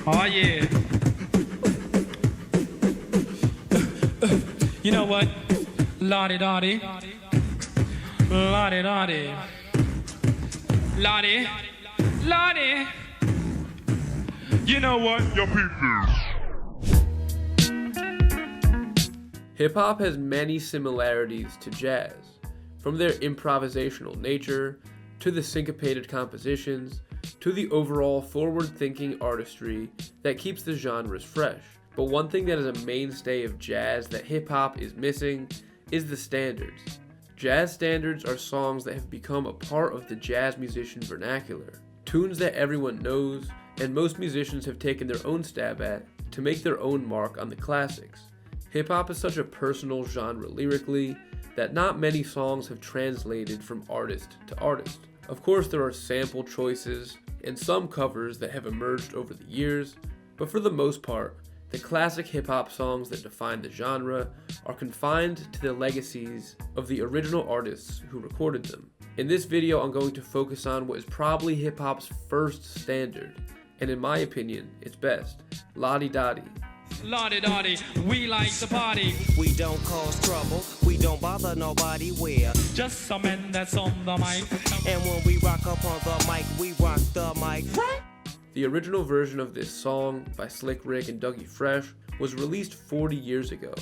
Oh yeah. You know what? Lottie Dottie. Lottie Dottie. Lottie. Lottie. You know what? Your people. Hip-hop has many similarities to jazz, from their improvisational nature, to the syncopated compositions, to the overall forward-thinking artistry that keeps the genres fresh. But one thing that is a mainstay of jazz that hip-hop is missing is the standards. Jazz standards are songs that have become a part of the jazz musician vernacular, tunes that everyone knows and most musicians have taken their own stab at to make their own mark on the classics. Hip-hop is such a personal genre lyrically that not many songs have translated from artist to artist. Of course, there are sample choices and some covers that have emerged over the years, but for the most part, the classic hip-hop songs that define the genre are confined to the legacies of the original artists who recorded them. In this video, I'm going to focus on what is probably hip-hop's first standard, and in my opinion, its best, Lottie Dottie. Lottie Dottie, we like to party. We don't cause trouble, we don't bother nobody, we're just some men that's on the mic. And when we rock up on the mic, we rock the mic. The original version of this song by Slick Rick and Dougie Fresh was released 40 years ago,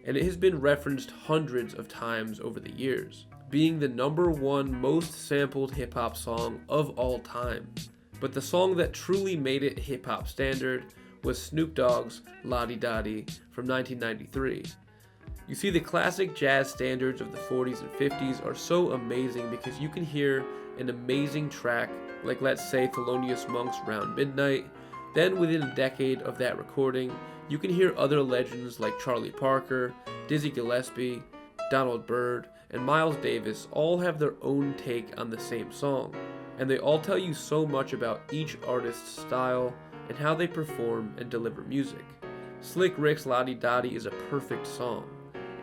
and it has been referenced hundreds of times over the years, being the #1 most sampled hip-hop song of all time. But the song that truly made it hip-hop standard was Snoop Dogg's Lottie Dottie from 1993. You see, the classic jazz standards of the 40s and 50s are so amazing because you can hear an amazing track like, let's say, Thelonious Monk's Round Midnight. Then within a decade of that recording, you can hear other legends like Charlie Parker, Dizzy Gillespie, Donald Byrd, and Miles Davis all have their own take on the same song, and they all tell you so much about each artist's style and how they perform and deliver music. Slick Rick's Lottie Dottie is a perfect song,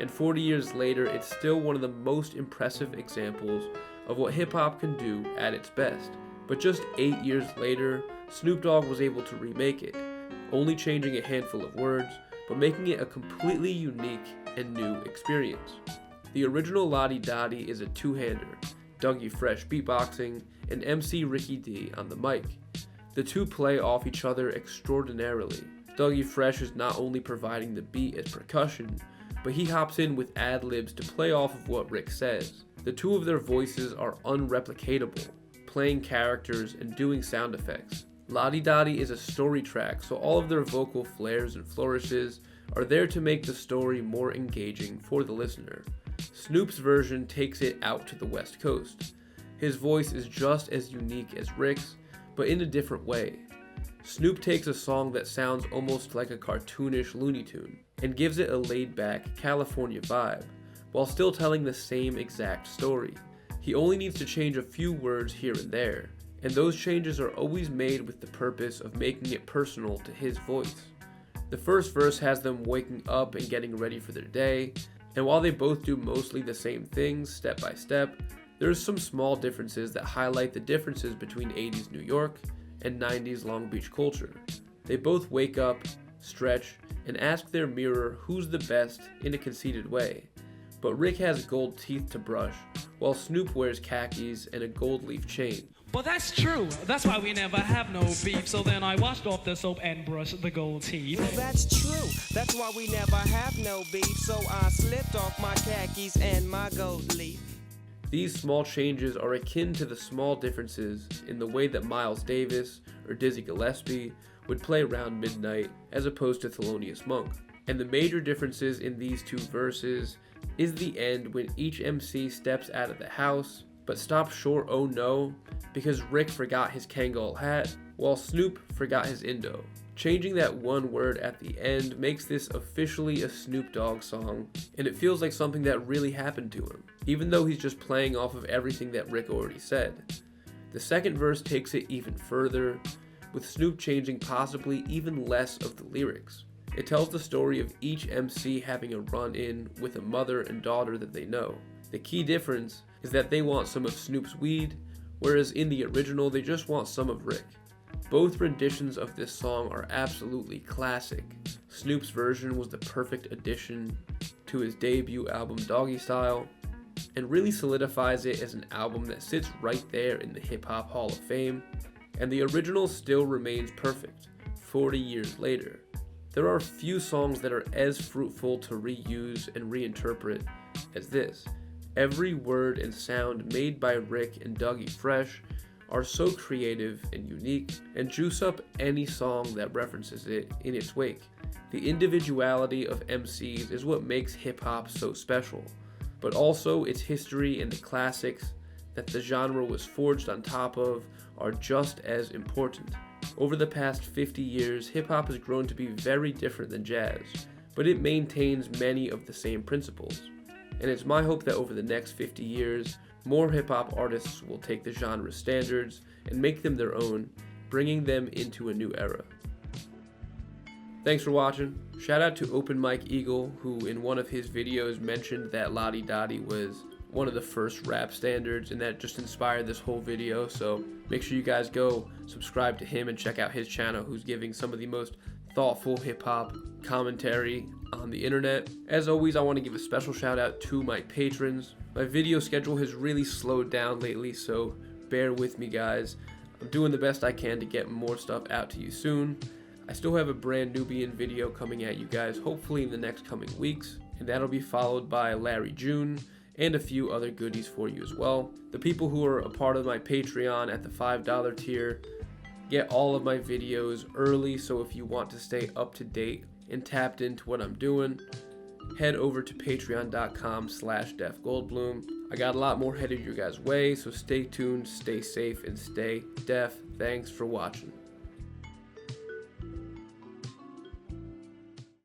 and 40 years later, it's still one of the most impressive examples of what hip-hop can do at its best. But just 8 years later, Snoop Dogg was able to remake it, only changing a handful of words, but making it a completely unique and new experience. The original Lottie Dottie is a two-hander, Dougie Fresh beatboxing, and MC Ricky D on the mic. The two play off each other extraordinarily. Dougie Fresh is not only providing the beat as percussion, but he hops in with ad-libs to play off of what Rick says. The two of their voices are unreplicatable, playing characters and doing sound effects. Lottie Dottie is a story track, so all of their vocal flares and flourishes are there to make the story more engaging for the listener. Snoop's version takes it out to the West Coast. His voice is just as unique as Rick's, but in a different way. Snoop takes a song that sounds almost like a cartoonish Looney Tune and gives it a laid-back California vibe, while still telling the same exact story. He only needs to change a few words here and there, and those changes are always made with the purpose of making it personal to his voice. The first verse has them waking up and getting ready for their day, and while they both do mostly the same things step by step, there's some small differences that highlight the differences between 80s New York and 90s Long Beach culture. They both wake up, stretch, and ask their mirror who's the best in a conceited way. But Rick has gold teeth to brush, while Snoop wears khakis and a gold leaf chain. Well, that's true. That's why we never have no beef. So then I washed off the soap and brushed the gold teeth. Well, that's true. That's why we never have no beef. So I slipped off my khakis and my gold leaf. These small changes are akin to the small differences in the way that Miles Davis or Dizzy Gillespie would play Round Midnight as opposed to Thelonious Monk. And the major differences in these two verses is the end when each MC steps out of the house, but stops short oh no because Rick forgot his Kangol hat, while Snoop forgot his Indo. Changing that one word at the end makes this officially a Snoop Dogg song, and it feels like something that really happened to him, even though he's just playing off of everything that Rick already said. The second verse takes it even further, with Snoop changing possibly even less of the lyrics. It tells the story of each MC having a run-in with a mother and daughter that they know. The key difference is that they want some of Snoop's weed, whereas in the original they just want some of Rick. Both renditions of this song are absolutely classic. Snoop's version was the perfect addition to his debut album Doggy Style, and really solidifies it as an album that sits right there in the Hip Hop Hall of Fame, and the original still remains perfect, 40 years later. There are few songs that are as fruitful to reuse and reinterpret as this. Every word and sound made by Rick and Dougie Fresh are so creative and unique, and juice up any song that references it in its wake. The individuality of MCs is what makes hip-hop so special, but also its history and the classics that the genre was forged on top of are just as important. Over the past 50 years, hip-hop has grown to be very different than jazz, but it maintains many of the same principles. And it's my hope that over the next 50 years, more hip-hop artists will take the genre's standards and make them their own, bringing them into a new era. Thanks for watching. Shout out to Open Mike Eagle, who in one of his videos mentioned that Lottie Dottie was one of the first rap standards, and that just inspired this whole video. So make sure you guys go subscribe to him and check out his channel, who's giving some of the most thoughtful hip-hop commentary on the internet. As always, I want to give a special shout out to my patrons. My video schedule has really slowed down lately, so bear with me, guys. I'm doing the best I can to get more stuff out to you soon. I still have a brand Nubian video coming at you guys, hopefully in the next coming weeks, and that'll be followed by Larry June and a few other goodies for you as well. The people who are a part of my Patreon at the $5 tier get all of my videos early, so if you want to stay up to date and tapped into what I'm doing, head over to patreon.com/DefGoldblum. I got a lot more headed your guys' way, so stay tuned, stay safe, and stay def. Thanks for watching.